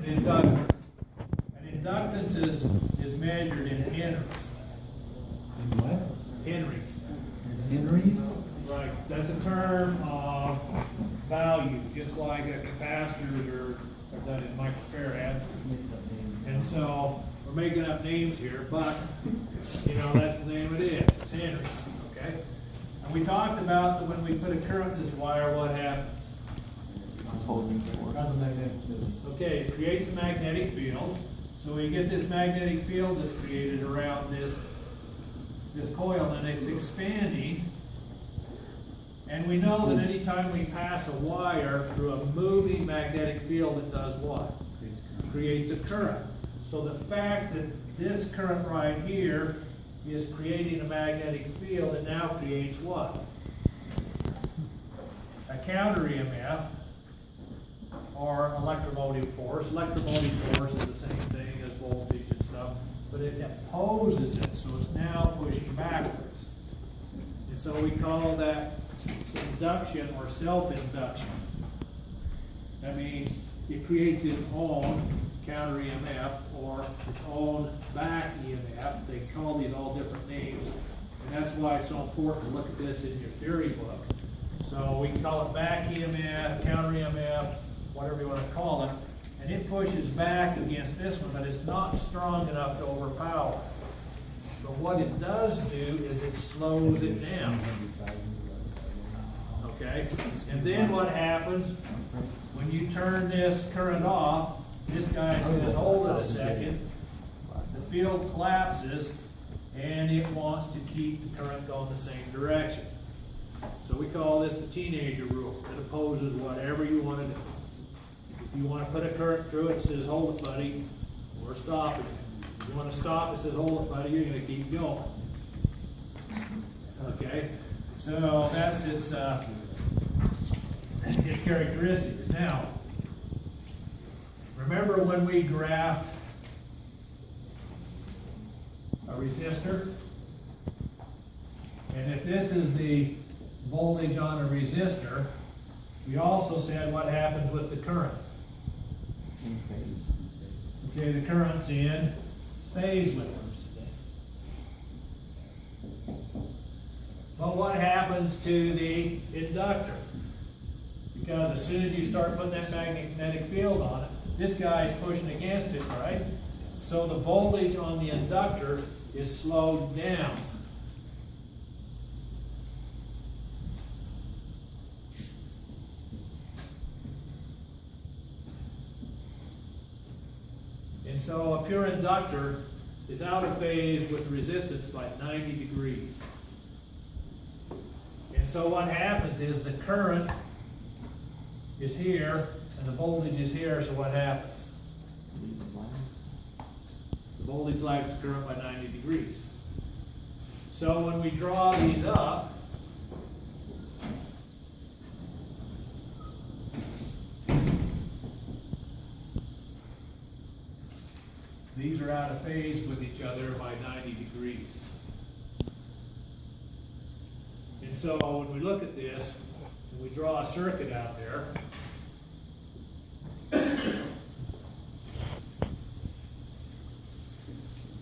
an inductor. An inductance is measured in henries. In what? Henries. Henries? Right, that's a term of value, just like capacitors are done in microfarads. And so we're making up names here, but you know that's the name it is. It's henries. Okay. And we talked about that when we put a current in this wire, what happens? Okay, it creates a magnetic field. So we get this magnetic field that's created around this coil, and it's expanding. And we know that anytime we pass a wire through a moving magnetic field, it does what? Creates a current. So the fact that this current right here is creating a magnetic field, it now creates what? A counter EMF, or electromotive force. Electromotive force is the same thing as voltage and stuff, but it opposes it, so it's now pushing backwards. And so we call that induction or self-induction. That means it creates its own counter EMF or its own back EMF. They call these all different names, and that's why it's so important to look at this in your theory book. So we can call it back EMF, counter EMF, whatever you want to call it, and it pushes back against this one, but it's not strong enough to overpower. But what it does do is it slows it down. Okay? And then what happens when you turn this current off, this guy says, hold it a second, the field collapses, and it wants to keep the current going the same direction. So we call this the teenager rule. It opposes whatever you want to do. If you want to put a current through it, it says, hold it, buddy, we're stopping it. If you want to stop, it says, hold it, buddy, you're going to keep going. Okay? So that's its characteristics. Now, remember when we graphed a resistor? And if this is the voltage on a resistor, we also said what happens with the current. Okay, the current's in phase with them. But what happens to the inductor? Because as soon as you start putting that magnetic field on it, this guy's pushing against it, right? So the voltage on the inductor is slowed down. And so a pure inductor is out of phase with resistance by 90 degrees. And so what happens is the current is here and the voltage is here, so what happens? The voltage lags the current by 90 degrees. So when we draw these up, these are out of phase with each other by 90 degrees. And so when we look at this, and we draw a circuit out there,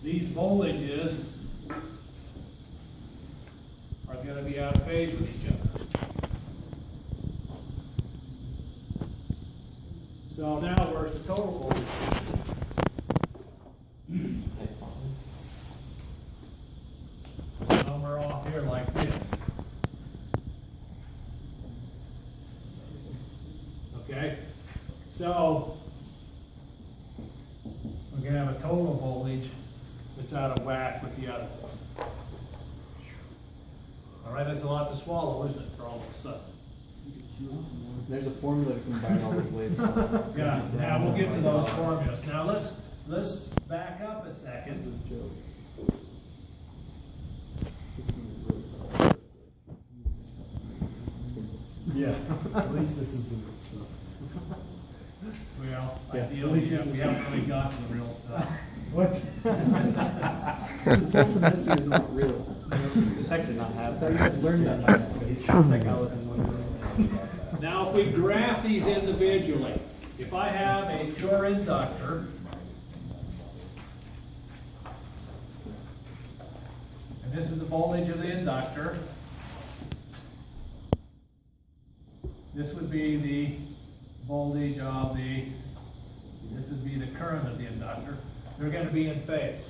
these voltages are going to be out of phase with each other. So now where's the total voltage? Somewhere off here like this. Okay? So we're going to have a total voltage that's out of whack with the others. Alright, that's a lot to swallow, isn't it, for all of a sudden? There's a formula to combine all those waves. Yeah, now we'll get to those formulas. Now let's back up a second. Yeah, at least this is the Well, Yeah, ideally, at least we haven't really got to the real stuff. What? This mystery is not real. It's actually not happening. I just learned that by that. It's like I was in one. Now, if we graph these individually, if I have a pure inductor, and this is the voltage of the inductor, this would be the voltage of this would be the current of the inductor. They're going to be in phase.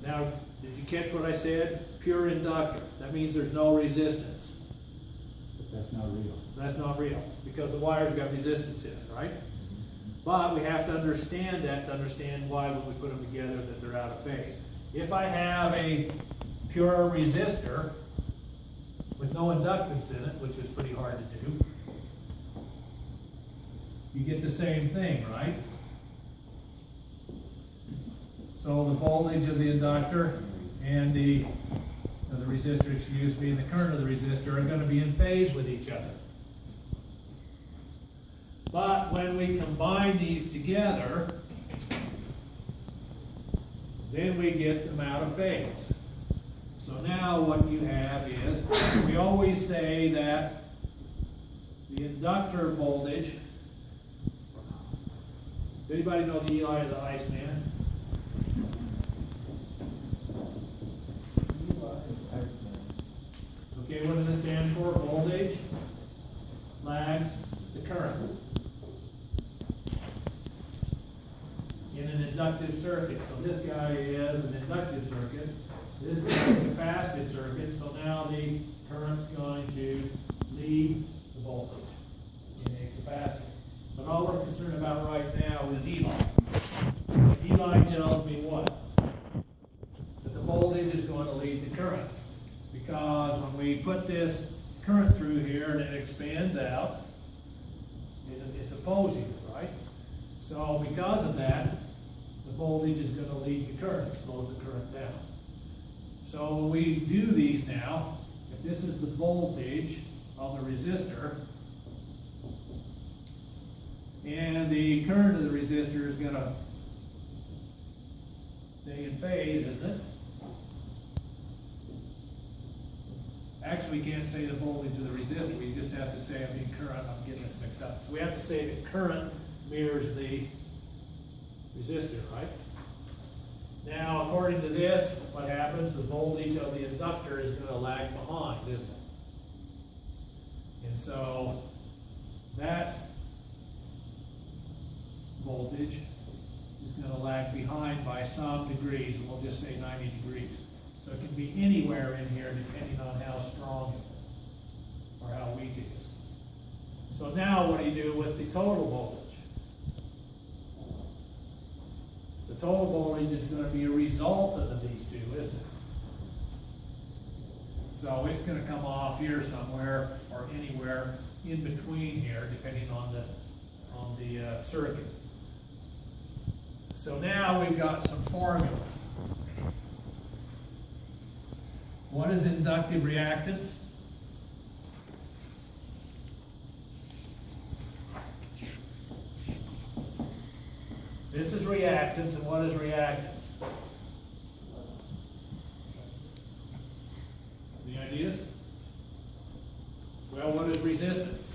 Now, did you catch what I said? Pure inductor. That means there's no resistance. But that's not real. That's not real, because the wires got resistance in it, right? But we have to understand that to understand why when we put them together that they're out of phase. If I have a pure resistor with no inductance in it, which is pretty hard to do, you get the same thing, right? So the voltage of the inductor and the resistor, excuse me, and the current of the resistor are going to be in phase with each other. But when we combine these together, then we get them out of phase. So now what you have is, we always say that the inductor voltage, does anybody know the Eli of the Iceman? Okay, what does it stand for? Voltage lags the current in an inductive circuit. So this guy is an inductive circuit. This is a capacitive circuit. So now the current's going to lead the voltage in a capacitor. But all we're concerned about right now is Eli. So Eli tells me what? That the voltage is going to lead the current. Because when we put this current through here and it expands out, it's opposing it, right? So because of that, the voltage is going to lead the current, slows the current down. So when we do these now, if this is the voltage of the resistor, and the current of the resistor is going to stay in phase, isn't it? Actually, we can't say the voltage of the resistor. We just have to say, I mean, current. I'm getting this mixed up. So we have to say that current mirrors the resistor, right? Now, according to this, what happens? The voltage of the inductor is going to lag behind, isn't it? And so that voltage is going to lag behind by some degrees, and we'll just say 90 degrees. So it can be anywhere in here depending on how strong it is or how weak it is. So now what do you do with the total voltage? The total voltage is going to be a result of these two, isn't it? So it's going to come off here somewhere or anywhere in between here depending on the circuit. So now we've got some formulas. What is inductive reactance? This is reactance, and what is reactance? Any ideas? Well, what is resistance?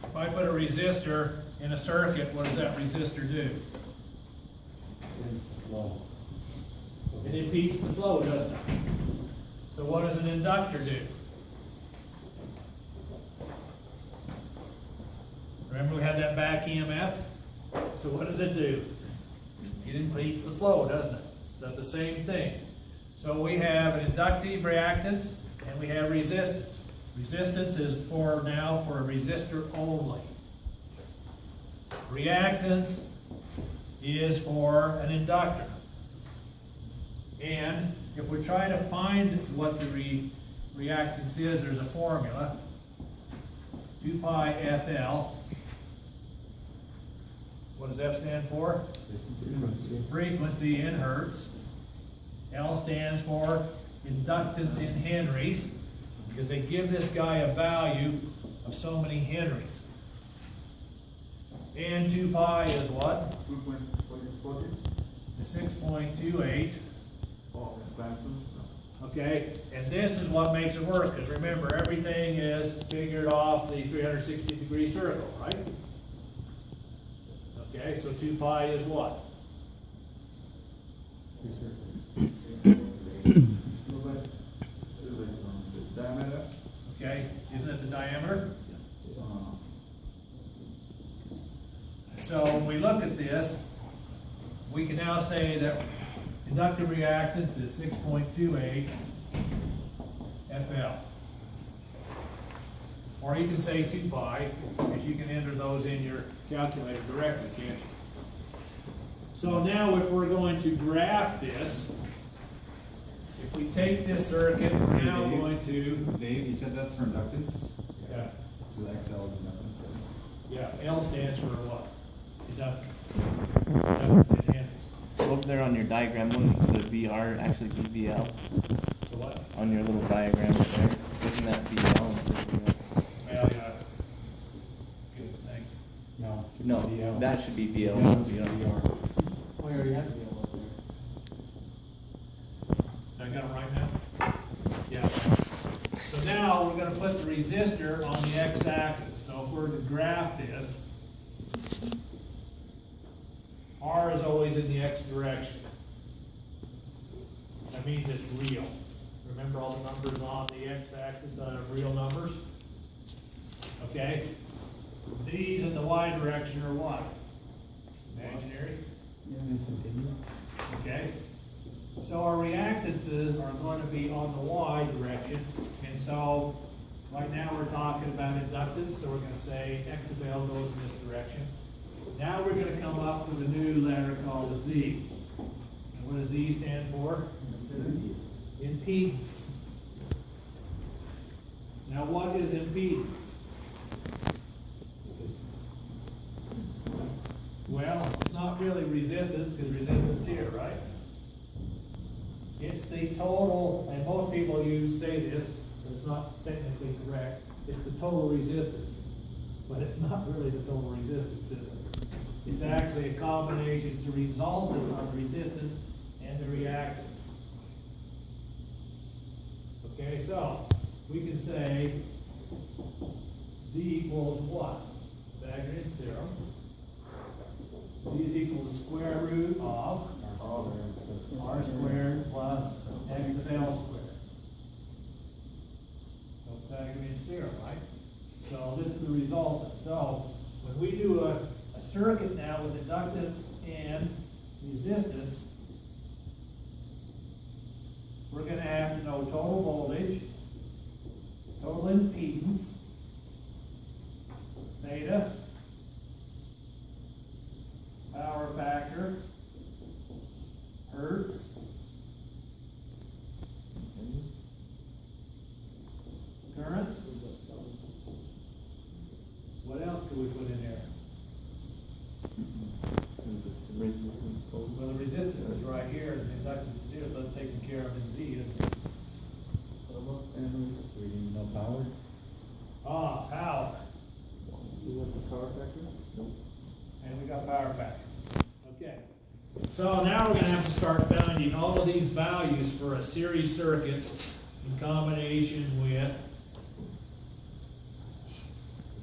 If I put a resistor in a circuit, what does that resistor do? It impedes the flow, doesn't it? So what does an inductor do? Remember we had that back EMF? So what does it do? It impedes the flow, doesn't it? Does the same thing. So we have an inductive reactance and we have resistance. Resistance is for a resistor only. Reactance is for an inductor. And if we're trying to find what the reactance is, there's a formula. 2 pi FL. What does F stand for? Frequency. Frequency in hertz. L stands for inductance in henries, because they give this guy a value of so many henries. And 2 pi is what? 2.40. 6.28. Oh, times two? Okay, and this is what makes it work, because remember, everything is figured off the 360-degree circle, right? Okay, so 2 pi is what? Diameter? Okay, isn't it the diameter? So when we look at this, we can now say that inductive reactance is 6.28 FL. Or you can say 2 pi, because you can enter those in your calculator directly, can't you? So now if we're going to graph this, if we take this circuit, we're now going to, Dave, you said that's for inductance? yeah, So the XL is inductance. yeah, L stands for what? Inductance. Inductance in Henry. So up there on your diagram, wouldn't the VR actually be VL? So what? On your little diagram up there, isn't that VL? Well, yeah. Good, thanks. No. should No, be DL. that should be VL, Yeah, not it should be VR. R. Oh, you already have DL up there. So I got it right now? Yeah. So now we're gonna put the resistor on the x-axis. So if we're to graph this, R is always in the x direction. That means it's real. Remember all the numbers on the x-axis are real numbers? Okay? These in the y direction are what? Imaginary? Okay? So our reactances are going to be on the y direction, and so right now we're talking about inductance, so we're going to say X of L goes in this direction. Now we're going to come up with a new letter called a Z. And what does Z stand for? Impedance. Now what is impedance? Well, it's not really resistance, because resistance here, right? It's the total, and most people say this, but it's not technically correct, it's the total resistance. But it's not really the total resistance, is it? It's actually a combination, it's a resultant of the resistance and the reactance. Okay, so we can say Z equals what? Pythagorean theorem. Z is equal to square root of R squared plus X of L squared. So Pythagorean theorem, right? So this is the resultant. So when we do a circuit now with inductance and resistance, we're going to have to know total voltage, total impedance, theta, power factor, hertz, current. What else could we put in there? Well, the resistance is right here, and the inductance is here, so that's taken care of in Z, isn't it? We need no power. Ah, power. You want the power factor? Nope. And we got power factor. Okay. So now we're going to have to start finding all of these values for a series circuit in combination with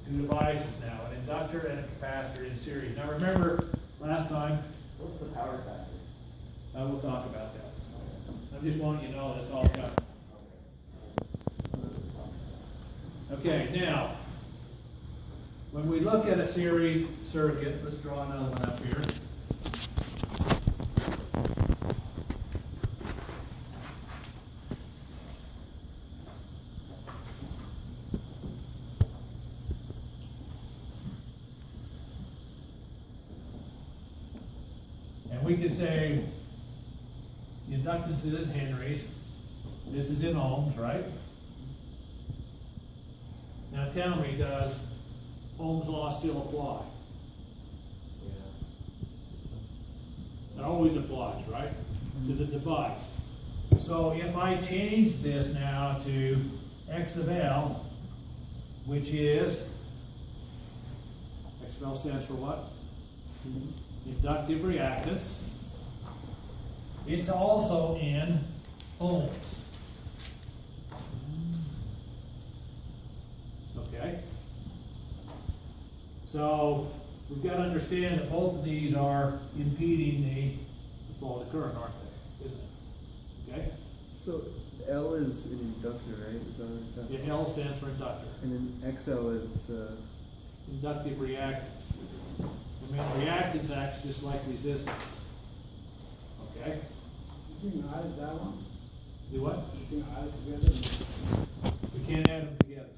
two devices now, an inductor and a capacitor in series. Now remember, last time, What's the power factor? I will talk about that. I just want you to know that's all coming. Okay, now, when we look at a series circuit, let's draw another one up here. And we could say the inductance is in henries, this is in ohms, right? Now tell me, does Ohm's law still apply? It always applies, right? To the device. So if I change this now to X of L, which is, X of L stands for what? Inductive reactance. It's also in ohms. So we've got to understand that both of these are impeding the flow of the current, aren't they? Isn't it? Okay? So L is an inductor, right? Is that what it says? The L stands for inductor. And then XL is the. Inductive reactance. Remember, reactance acts just like resistance. Okay? You can add that one, Do what? you can add it together, We can't add them together.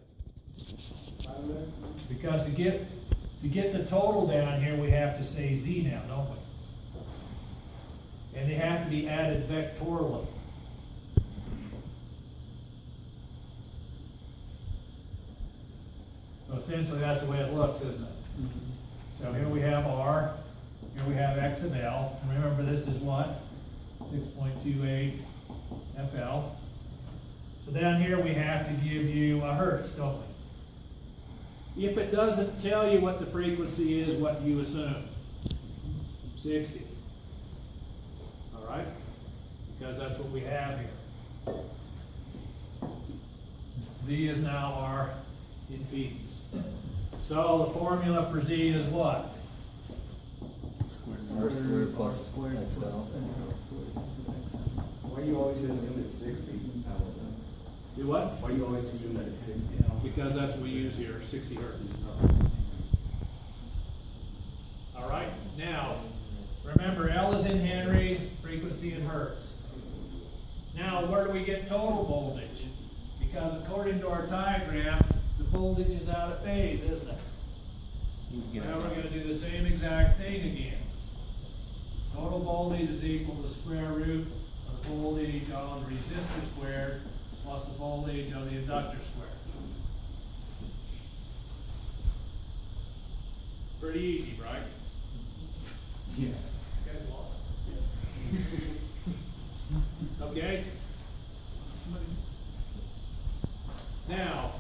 add that. Because to get the total down here, we have to say Z now, don't we? And they have to be added vectorially. So essentially, that's the way it looks, isn't it? So here we have R, here we have X and L, and remember this is what? 6.28 FL. So down here we have to give you a hertz, don't we? If it doesn't tell you what the frequency is, what do you assume? 60. All right? Because that's what we have here. Z is now our impedance. So the formula for Z is what? R squared plus R squared XL. plus XL. Why do you always assume it's 60? Do what? Why do you always assume that it's 60? Because that's what we use here, 60 hertz. All right, now, remember L is in henries, frequency in hertz. Now, where do we get total voltage? Because according to our diagram, the voltage is out of phase, isn't it? Now we're going to do the same exact thing again. Total voltage is equal to the square root of the voltage on the resistor squared plus the voltage on the inductor squared. Pretty easy, right? Yeah. You guys lost. Okay? Now,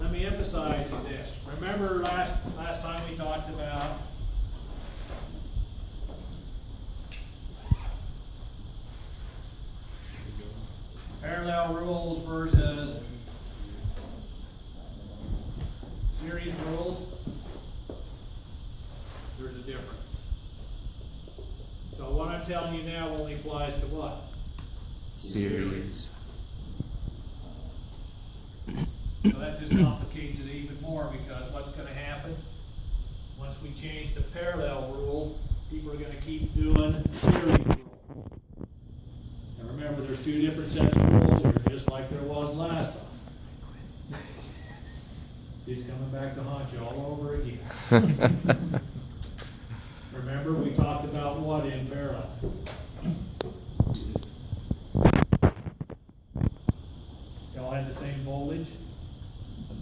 let me emphasize this. Remember last time we talked about parallel rules versus series rules? There's a difference. So what I'm telling you now only applies to what? Series. So that just complicates it even more, because what's going to happen once we change to parallel rules, people are going to keep doing series rules. And remember, there's two different sets of rules here, just like there was last time. See, it's coming back to haunt you all over again. Remember, we talked about what in parallel? They all had the same voltage,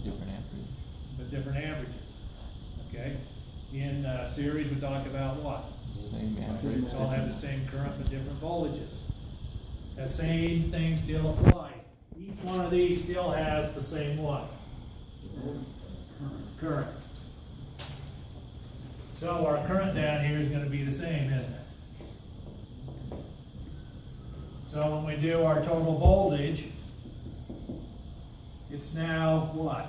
Different average. but different averages. Okay? In series, we talk about what? Same average. They all have the same current, but different voltages. The same thing still applies. Each one of these still has the same what? Current. So our current down here is going to be the same, isn't it? So when we do our total voltage, it's now what?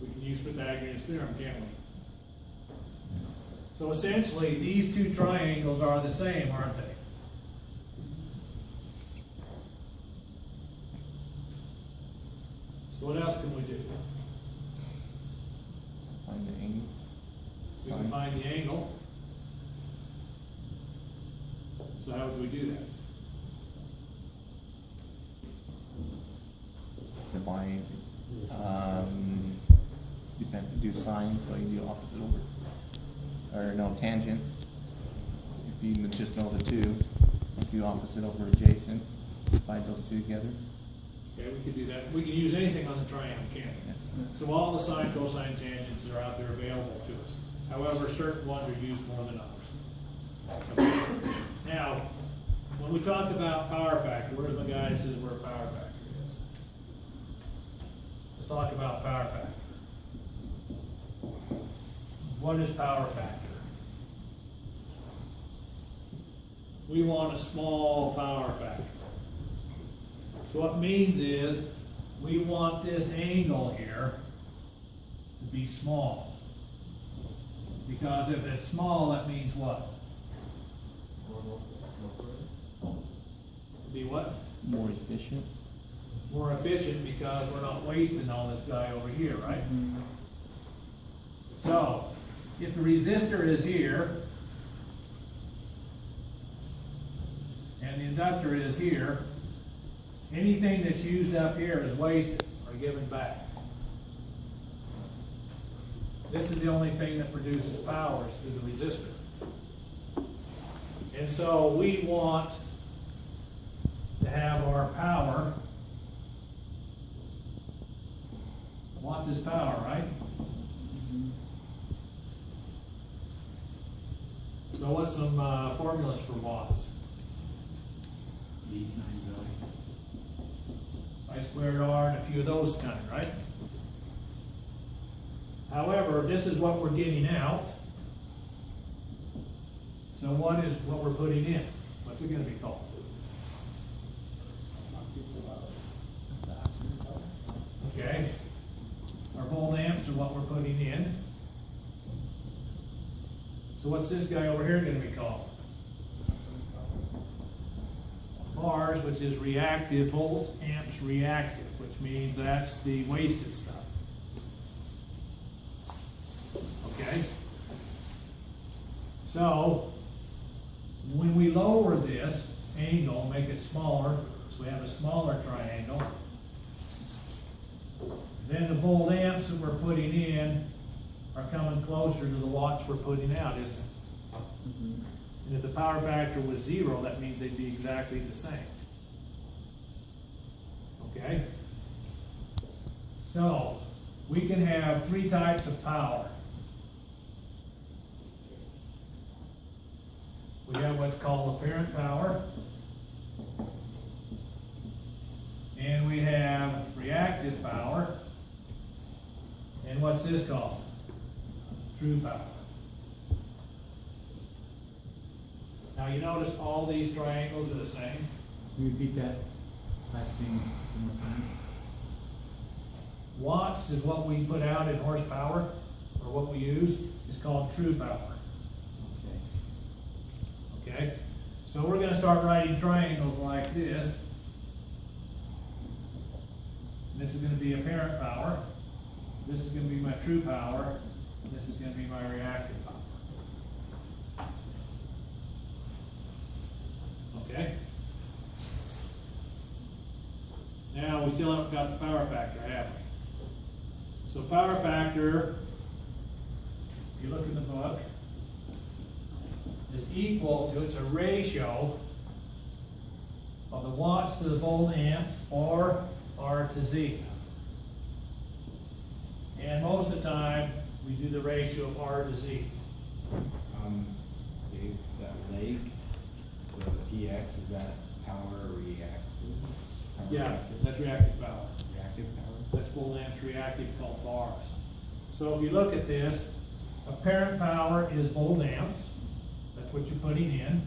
We can use Pythagorean theorem, can't we? So essentially, these two triangles are the same, aren't they? So what else can we do? Find the angle. We can find the angle. So how would we do that? Divide. Do sine, so you do opposite over. Or no, tangent. If you just know the two, do opposite over adjacent. Divide those two together. Okay, we could do that. We can use anything on the triangle, can't we? So all the sine, cosine, tangents that are out there available to us. However, certain ones are used more than others. Okay. Now, when we talk about power factor, where's my guy that says where power factor is? Let's talk about power factor. What is power factor? we want a small power factor. So what it means is, we want this angle here to be small. Because if it's small, that means what? To be what? More efficient. More efficient because we're not wasting all this guy over here, right? So, if the resistor is here, and the inductor is here, anything that's used up here is wasted or given back. This is the only thing that produces power is through the resistor. And so we want to have our power. Watts is power, right? So what's some formulas for watts? E times I squared R and a few of those kind, right? However, this is what we're getting out. So what is what we're putting in? What's it going to be called? Okay. Our volt amps are what we're putting in. So what's this guy over here going to be called? Bars, which is reactive, volts, amps reactive, which means that's the wasted stuff. Okay? So, when we lower this angle, make it smaller, so we have a smaller triangle, then the volt amps that we're putting in are coming closer to the watts we're putting out, isn't it? And if the power factor was 0, that means they'd be exactly the same. Okay? So, we can have 3 types of power. We have what's called apparent power. And we have reactive power. And what's this called? True power. Now you notice all these triangles are the same. Can you repeat that last thing one more time? Watts is what we put out in horsepower, or what we use, is called true power. Okay. Okay? So we're going to start writing triangles like this. This is going to be apparent power. This is going to be my true power. And this is going to be my reactive power. Okay? Now we still haven't got the power factor, have we? So power factor, if you look in the book, is equal to, it's a ratio of the watts to the volt amps, or R to Z. And most of the time, we do the ratio of R to Z. Dave, that leg, the PX, is that power reactive? Power Yeah, reactive? that's reactive power. Reactive power? That's volt amps reactive, called bars. So if you look at this, apparent power is volt amps. That's what you're putting in.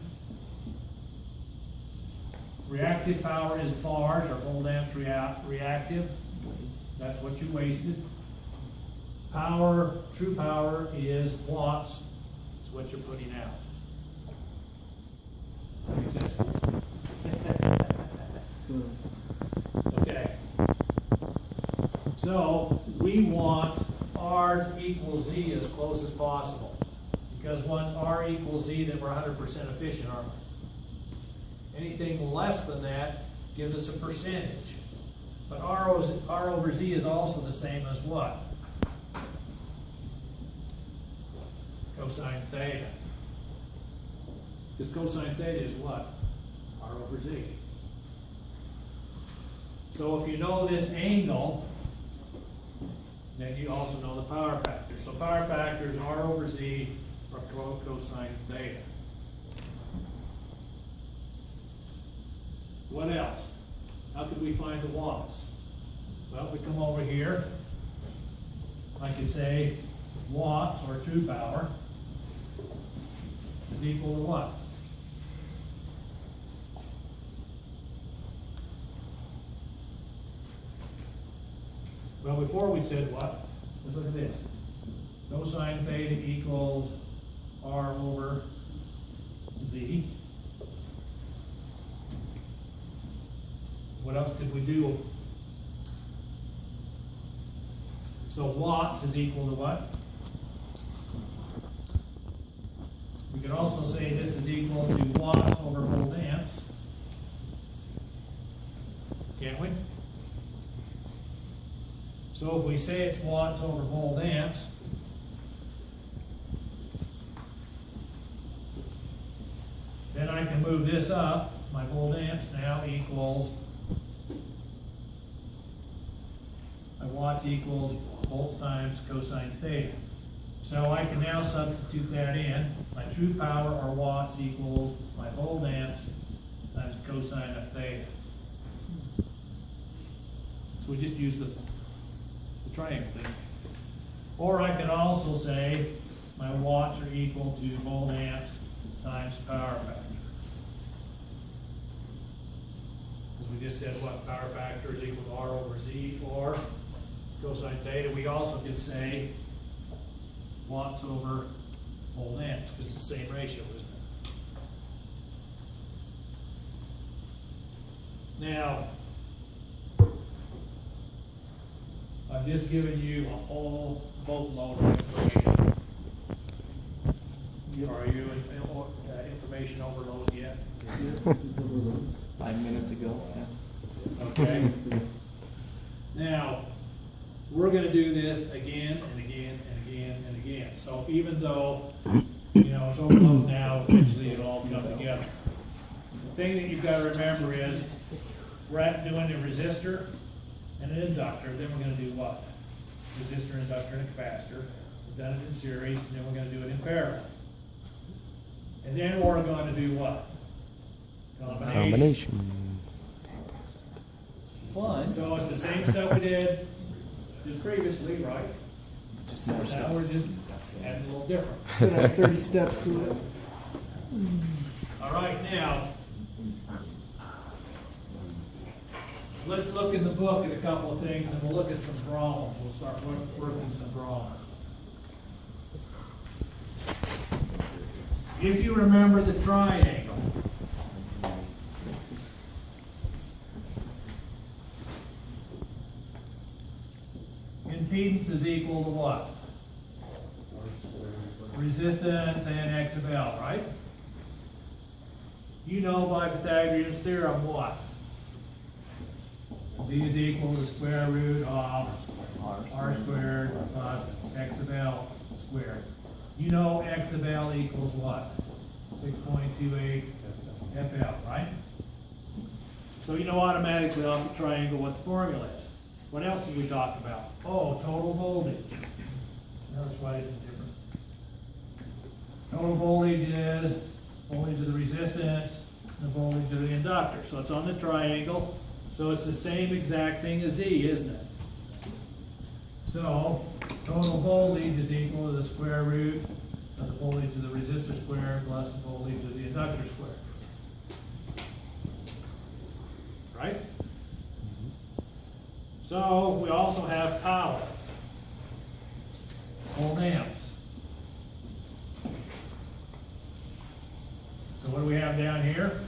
Reactive power is bars, or volt amps reactive. That's what you wasted. Power, true power is watts. Is what you're putting out. Does that make sense? Okay. So we want R to equal Z as close as possible. Because once R equals Z, then we're 100% efficient, aren't we? Anything less than that gives us a percentage. But R over Z is also the same as what? Cosine theta. Because cosine theta is what? R over Z. So if you know this angle, then you also know the power factor. So power factor is R over Z, or cosine theta. What else? How could we find the watts? Well, we come over here. I could say watts, or true power, is equal to what? Well, before we said what? Let's look at this. Cosine theta equals R over Z. What else did we do? So watts is equal to what? We can also say this is equal to watts over volt amps. Can't we? So if we say it's watts over volt amps, then I can move this up. My volt amps now equals, my watts equals volts times cosine theta. So I can now substitute that in. My true power or watts equals my volt amps times cosine of theta. So we just use the triangle thing. Or I can also say my watts are equal to volt amps times power factor. Because we just said what power factor is equal to R over Z or cosine theta. We also could say watts over volt amps because it's the same ratio, isn't it? Now, I've just given you a whole boatload of information. Are you information overload yet? 5 minutes ago, yeah. Okay. Now, we're going to do this again and again and again and again. So even though, you know, it's overload now, eventually it'll all come together. The thing that you've got to remember is we're doing a resistor and an inductor, then we're going to do what? Resistor, inductor, and a capacitor. We've done it in series, and then we're going to do it in parallel. And then we're going to do what? Combination. Fun. So it's the same stuff we did just previously, right? Just more Now stuff. we're just adding a little different. Gonna have 30 steps to it. All right, now, let's look in the book at a couple of things, and we'll look at some drawings. We'll start working some drawings. If you remember the triangle, impedance is equal to what? Resistance and X of L, right? You know by Pythagorean theorem what? V is equal to the square root of R squared plus X of L squared. You know X of L equals what? 6.28 FL, right? So you know automatically off the triangle what the formula is. What else did we talk about? Oh, total voltage. Notice why it's different. Total voltage is voltage of the resistance and the voltage of the inductor. So it's on the triangle. So it's the same exact thing as Z, isn't it? So total voltage is equal to the square root of the voltage of the resistor squared plus the voltage of the inductor squared. Right? So we also have power. Volt amps. So what do we have down here?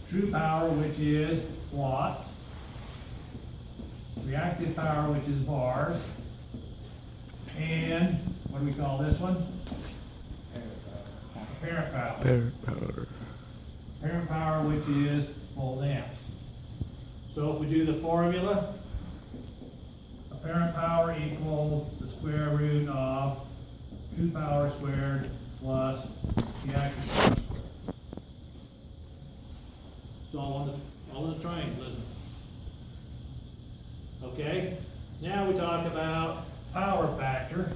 True power, which is watts. Reactive power, which is bars. And what do we call this one? Apparent power. Apparent power. Apparent power, which is volt amps. So if we do the formula, apparent power equals the square root of true power squared plus reactive power squared. It's all in the triangle, isn't it? Okay. Now we talk about power factor.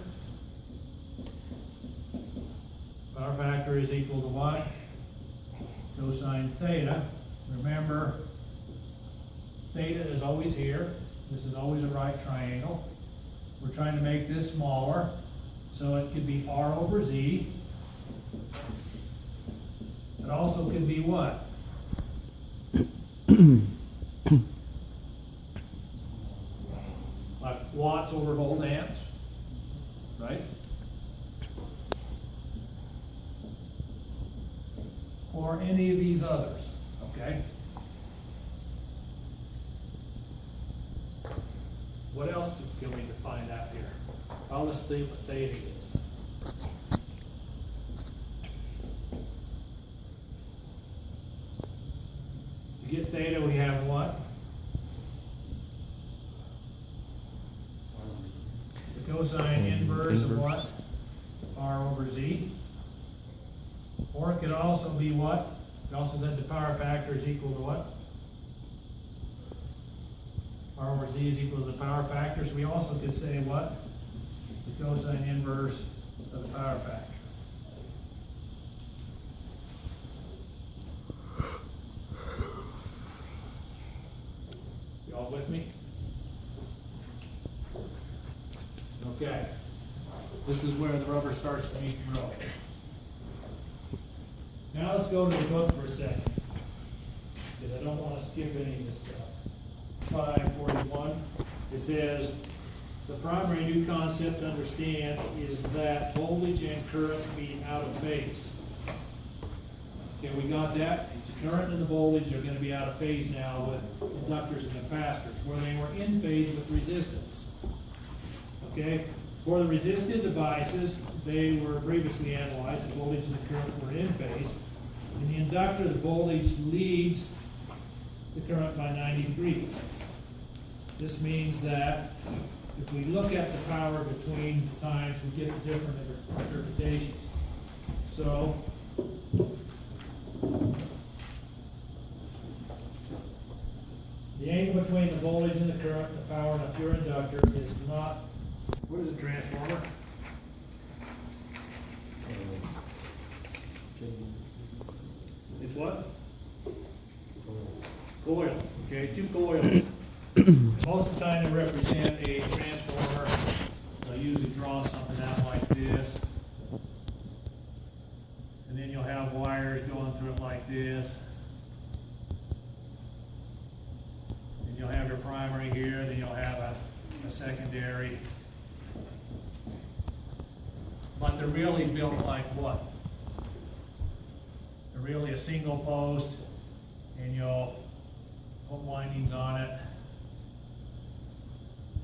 Power factor is equal to what? Cosine theta. Remember, theta is always here. This is always a right triangle. We're trying to make this smaller, so it could be R over Z. It also could be what? over volt amps, right? Or any of these others, okay? What else can we define out here? Well, let's see what theta is. To get theta, we have what? The cosine inverse of what? R over Z. Or it could also be what? We also said the power factor is equal to what? R over Z is equal to the power factor. So we also could say what? The cosine inverse of the power factor. You all with me? Okay. This is where the rubber starts to meet the road. Now let's go to the book for a second, because I don't want to skip any of this stuff. 541, it says, the primary new concept to understand is that voltage and current be out of phase. Okay, we got that? The current and the voltage are going to be out of phase now with inductors and capacitors, where they were in phase with resistance. Okay? For the resistive devices, they were previously analyzed, the voltage and the current were in phase. In the inductor, the voltage leads the current by 90 degrees. This means that if we look at the power between times, we get different interpretations. So, the angle between the voltage and the current and the power in a pure inductor is not, what is a transformer? It's what? Coils, okay, two coils. Most of the time they represent a transformer. They'll usually draw something out like this. And then you'll have wires going through it like this. And you'll have your primary here, then you'll have a secondary. But they're really built like what? They're really a single post, and you'll put windings on it.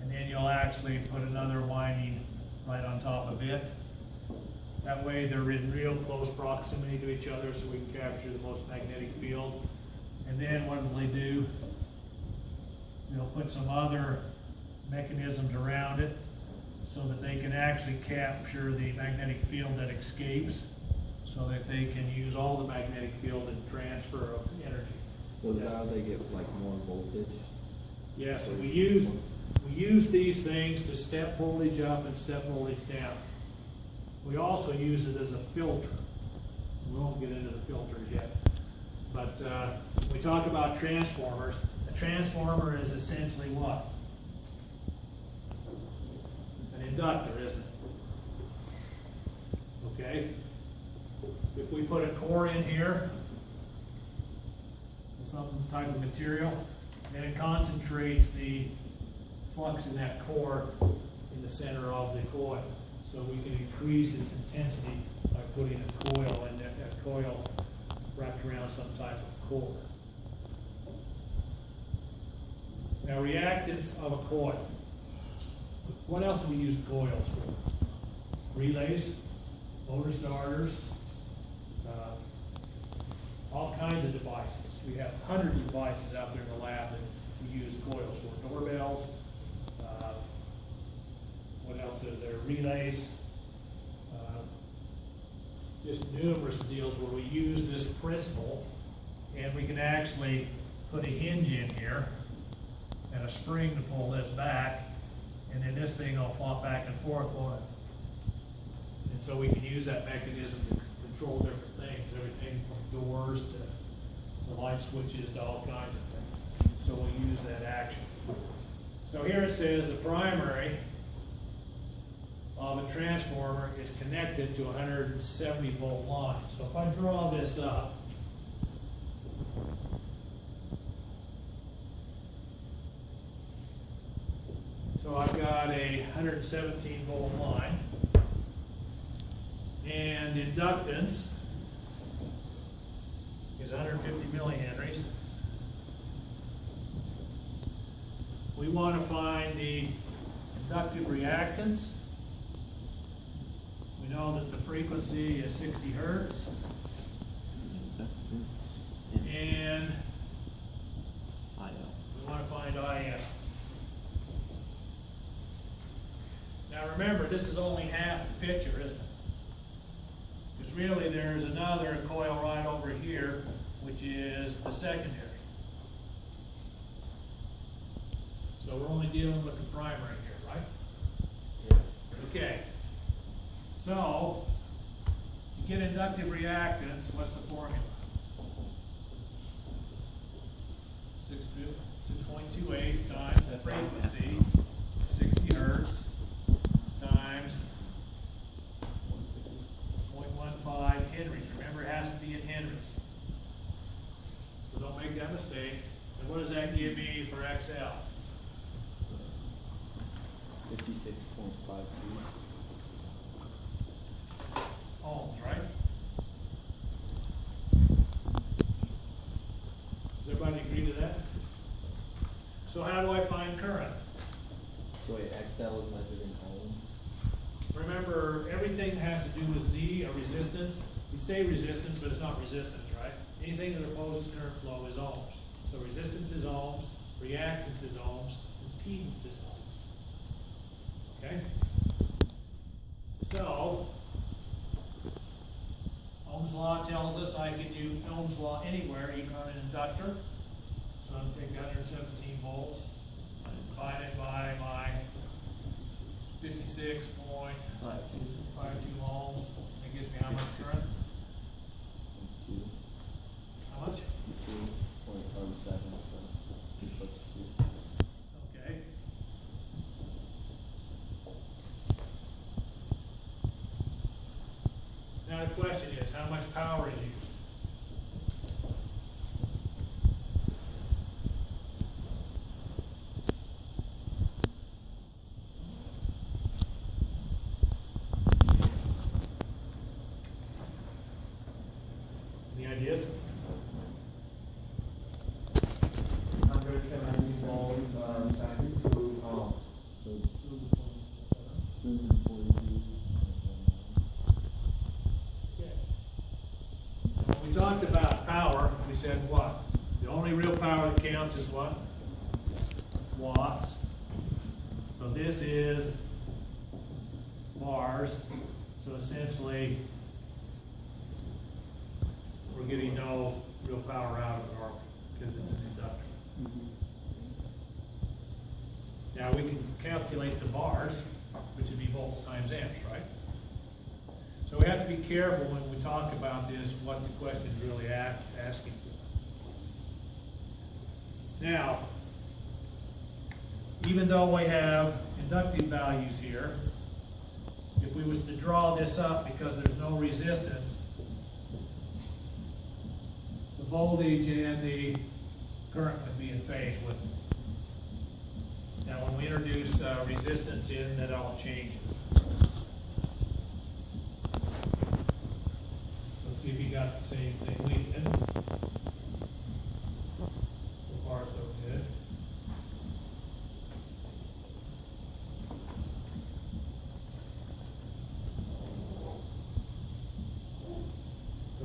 And then you'll actually put another winding right on top of it. That way they're in real close proximity to each other, so we can capture the most magnetic field. And then what will they do? They'll put some other mechanisms around it so that they can actually capture the magnetic field that escapes, so that they can use all the magnetic field and transfer of energy. So is that how they get like more voltage? Yeah, so we use these things to step voltage up and step voltage down. We also use it as a filter. We won't get into the filters yet. But when we talk about transformers, a transformer is essentially what? An inductor, isn't it? Okay? If we put a core in here, some type of material, then it concentrates the flux in that core in the center of the coil. So we can increase its intensity by putting a coil in there, that coil wrapped around some type of core. Now, reactance of a coil. What else do we use coils for? Relays, motor starters, all kinds of devices. We have hundreds of devices out there in the lab that we use coils for. Doorbells, what else is there? Relays, just numerous deals where we use this principle, and we can actually put a hinge in here and a spring to pull this back, and then this thing will flop back and forth on it. And so we can use that mechanism to control different things, everything from doors to light switches to all kinds of things. So we use that action. So here it says the primary of a transformer is connected to a 170 volt line. So if I draw this up, so I've got a 117 volt line. And inductance is 150 millihenries. We want to find the inductive reactance. We know that the frequency is 60 hertz. And we want to find IM. Now remember, this is only half the picture, isn't it? Because really there's another coil right over here, which is the secondary. So we're only dealing with the primary here, right? Okay. So, to get inductive reactance, what's the formula? 6.28 times the frequency, 60 hertz, times 0.15 henries. Remember, it has to be in henries. So don't make that mistake. And what does that give me for XL? 56.52. Ohms, right? Does everybody agree to that? So how do I find current? So wait, XL is measured in ohms. Remember, everything that has to do with Z, or resistance. We say resistance, but it's not resistance, right? Anything that opposes current flow is ohms. So resistance is ohms, reactance is ohms, impedance is ohms. Okay? So, Ohm's law tells us I can use Ohm's law anywhere, even on an inductor. So I'm going to take 117 volts, divide it by my 56.52 ohms. That gives me how much current? 2. How much? 2.17, so 2 plus 2. Okay. Now the question is, how much power is used? Any ideas? 170 volts times 2 ohms. So 242. Okay. When we talked about power, we said what? The only real power that counts is what? Watts. So this is bars. So essentially, we're getting no real power out of it, are we? Because it's an inductor. Now we can calculate the bars, which would be volts times amps, right? So we have to be careful when we talk about this, what the question's really asking. Now, even though we have inductive values here, if we was to draw this up because there's no resistance, the voltage and the current would be in phase, wouldn't it? Now, when we introduce resistance in, that all changes. So see if you got the same thing we did. So far, so good.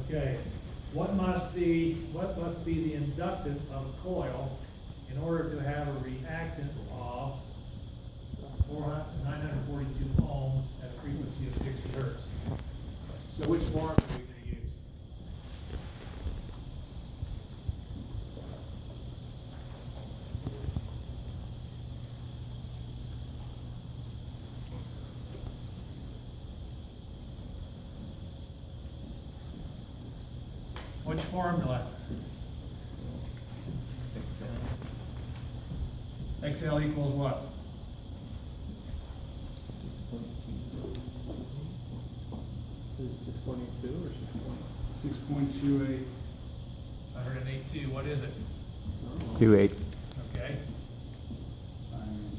Okay, what must be the inductance of a coil in order to have a reactance of 942 ohms at a frequency of 60 hertz? So which form are we going to use? Which formula? XL equals what? 6.2 or 6.28. 108.2, what is it? 2.8. Okay. Times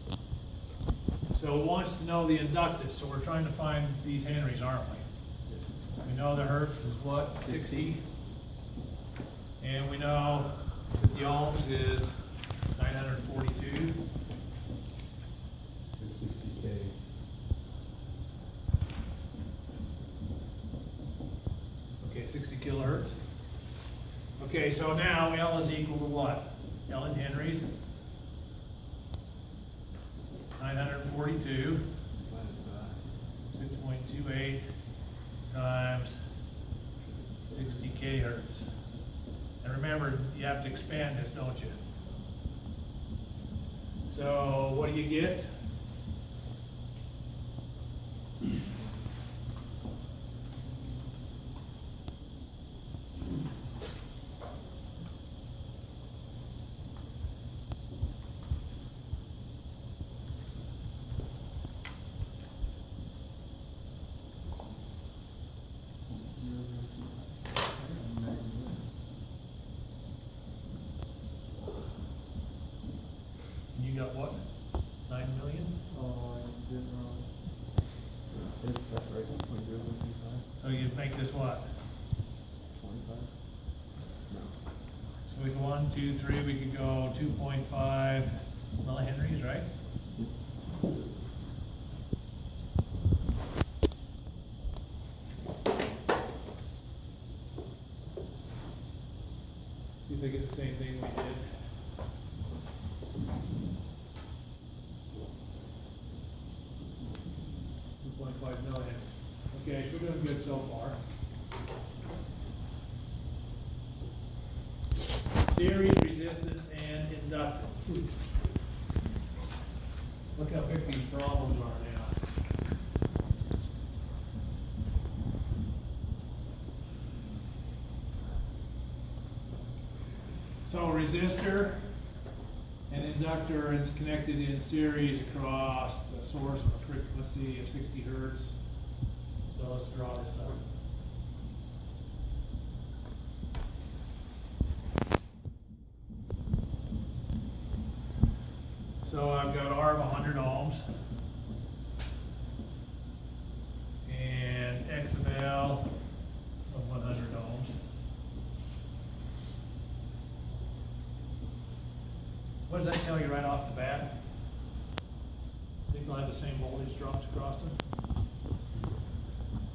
60. So it wants to know the inductance, so we're trying to find these Henrys, aren't we? We know the Hertz is what, 60? And we know that the ohms is 942. And 60K. Okay, 60 kilohertz. Okay, so now L is equal to what? L in Henrys. 942. 6.28 times 60 kHz. And remember, you have to expand this, don't you? So what do you get? You got what? 9 million? Oh, I did wrong. That's right, 1.025. So you'd make this what? 25? So we go 1, 2, 3, we could go 2.5 millihenries, right? See if they get the same thing we did. Okay, so we're doing good so far. Series, resistance, and inductance. Look how big these problems are now. So a resistor and inductor is connected in series across the source of a frequency of 60 hertz. So let's draw this up. So I've got R of 100 ohms and X of L of 100 ohms. What does that tell you right off the bat? Think they'll have the same voltage dropped across them?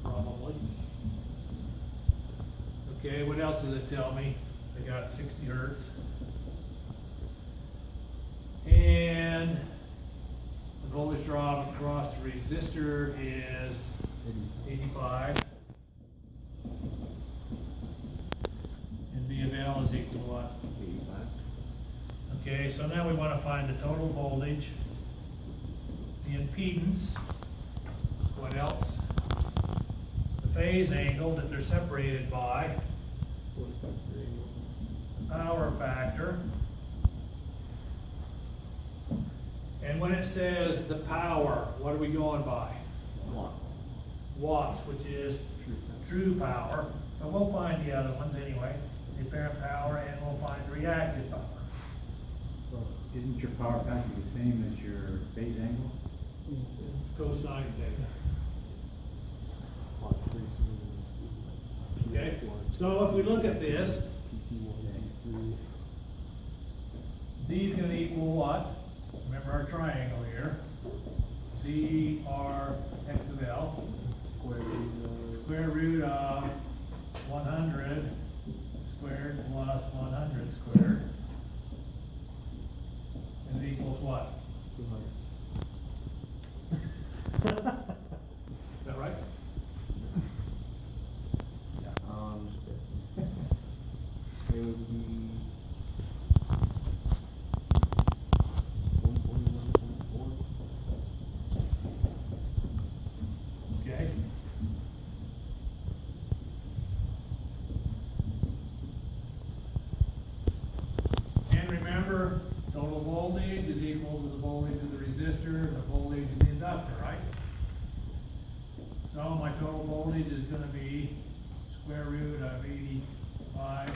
Probably. Okay, what else does it tell me? They got 60 hertz. And the voltage drop across the resistor is 85. And V of L is equal to what? 85. Okay, so now we want to find the total voltage, the impedance, what else? The phase angle that they're separated by, 45 degree. power factor. And when it says the power, what are we going by? Watts. Watts, which is true power. And we'll find the other ones anyway, the apparent power, and we'll find the reactive power. Well, isn't your power factor the same as your phase angle? Cosine theta. Okay, so if we look at this, Z is going to equal what? Remember our triangle here. Z R X of L. Square root of 100 squared plus 100 squared. And it equals what? 200. Is that right? It would be 141.4. Okay. And remember, total voltage is equal to the voltage of the resistor and the voltage of the inductor, right? So my total voltage is going to be square root of 85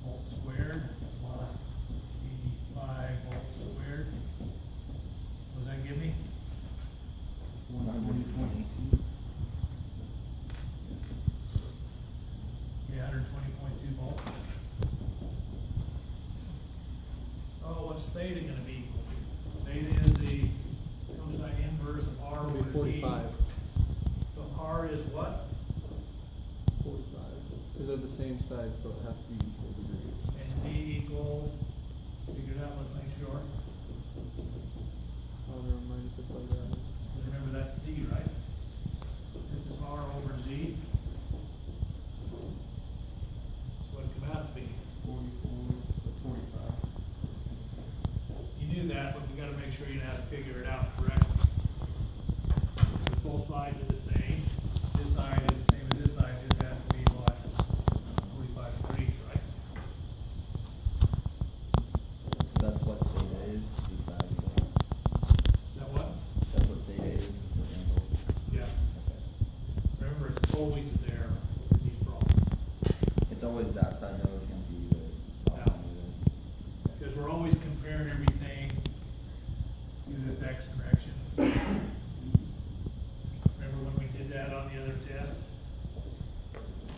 volts squared plus 85 volts squared. What does that give me? 120.2. Yeah, 120.2 volts. Oh, what's theta gonna be equal to? Theta is the cosine inverse of R It'll be over Z. 45. So R is what? 45. Because they're the same side, so it has to be equal degrees. And Z equals, figure it out, let's make sure. Oh, never mind if it's like that. Because remember that's C, right? This is R over Z. That's what it come out to be. 45. You knew that, but we gotta make sure you know how to figure it out correctly. If both sides are the same, this side is the same as this side, just has to be what? 45 degrees, right? That's what theta is, is that, Is that what? that's what theta is the angle. Yeah. Okay. Remember, it's always there in these problems. It's always that side though, it can't be the top Yeah. side either. Because we're always comparing everything to this X direction. Remember when we did that on the other test?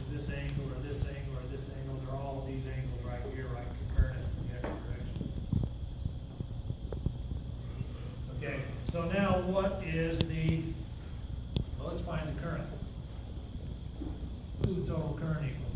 Is this angle or this angle or this angle, they're all these angles right here, right, comparing it to the X direction. Okay, so now what is the, well, let's find the current. What's the total current equal?